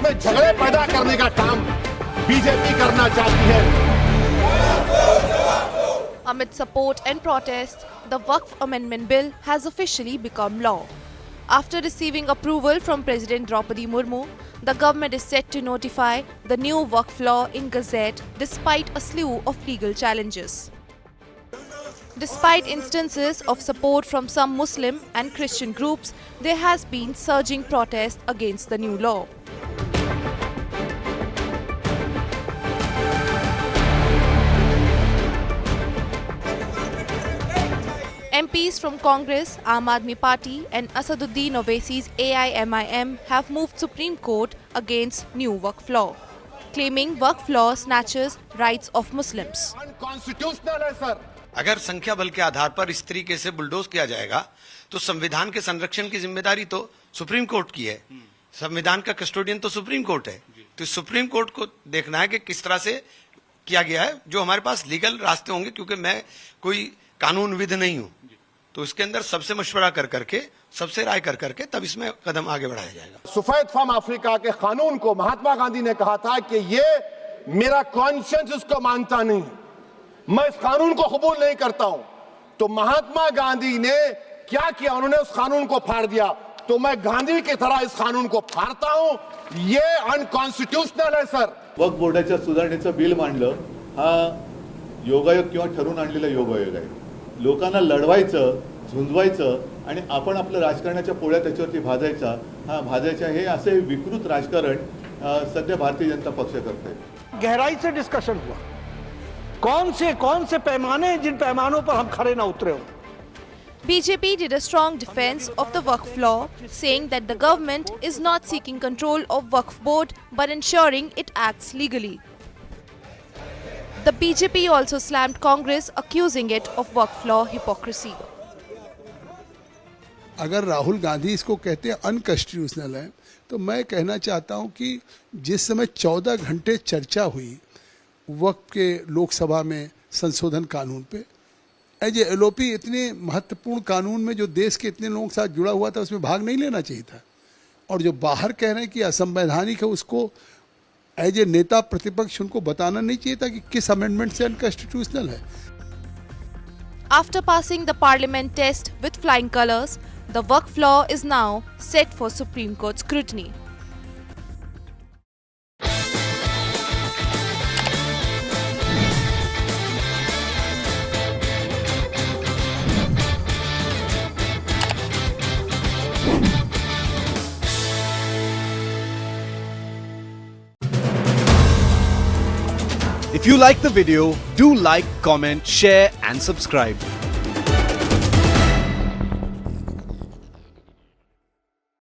में झगड़े पैदा करने का काम बीजेपी करना चाहती है। Amid support and protest, the Waqf Amendment Bill has officially become law. After receiving approval from President Draupadi Murmu, the government is set to notify the new Waqf law in Gazette despite a slew of legal challenges. Despite instances of support from some Muslim and Christian groups, there has been surging protest against the new law. MPs from Congress, Aam Aadmi Party and Asaduddin Owaisi's AIMIM have moved Supreme Court against new Waqf law, claiming Waqf law snatches rights of Muslims. Unconstitutional है sir. अगर संख्या बल के आधार पर इस तरीके से bulldoze किया जाएगा तो संविधान के संरक्षण की जिम्मेदारी तो सुप्रीम कोर्ट की है। संविधान का कस्टोडियन तो सुप्रीम कोर्ट है। तो सुप्रीम कोर्ट को देखना है कि किस तरह से किया गया है। जो हमारे पास लीगल रास्ते होंगे, क्योंकि मैं कोई कानूनविद नहीं हूं, तो इसके अंदर सबसे मशवरा कर करके, सबसे राय कर करके तब इसमें कदम आगे बढ़ाया जाएगा। सफेद फार्म अफ्रीका के कानून को महात्मा गांधी ने कहा था कि ये मेरा कॉन्शियंस इसको मानता नहीं, मैं इस कानून को कबूल नहीं करता हूं। तो महात्मा गांधी ने क्या किया, उन्होंने उस कानून को फाड़ दिया। तो मैं गांधी की तरह इस कानून को फाड़ता हूं। ये अनकॉन्स्टिट्यूशनल है सर। वक्फ बोर्डाच्या सुधारणेचं बिल मांडलं हा योगायोग किंवा ठरवून आणलेला योगायोग आहे। लोकांना लढवायचं, झुंजवायचं आणि आपण आपलं राजकारणाच्या पोळ्या त्याच्यावरती भाजायचा हे असे विकृत राजकारण सध्या भारतीय जनता पक्ष करते। गहराई से डिस्कशन हुआ, कौन से पैमाने, जिन पैमानों पर हम खड़े ना उतरे हो। BJP did a strong defense of the Waqf law, saying that the government is not seeking control of Waqf board but ensuring it acts legally. The BJP also slammed Congress, accusing it of Waqf law hypocrisy. अगर राहुल गांधी इसको कहते हैं unconstitutional है, तो मैं कहना चाहता हूं कि जिस समय 14 घंटे चर्चा हुई वक्त के लोकसभा में संशोधन कानून पे, एज एलओपी इतने महत्वपूर्ण कानून में जो देश के इतने लोगों के साथ जुड़ा हुआ था, उसमें भाग नहीं लेना चाहिए था। और जो बाहर कह रहे हैं कि असंवैधानिक है, उसको एज ए नेता प्रतिपक्ष उनको बताना नहीं चाहिए था कि किस अमेंडमेंट से अनकॉन्स्टिट्यूशनल है। After passing the parliament test with flying colours, the Waqf law is now set for Supreme Court scrutiny. If you like the video, do like, comment, share and subscribe.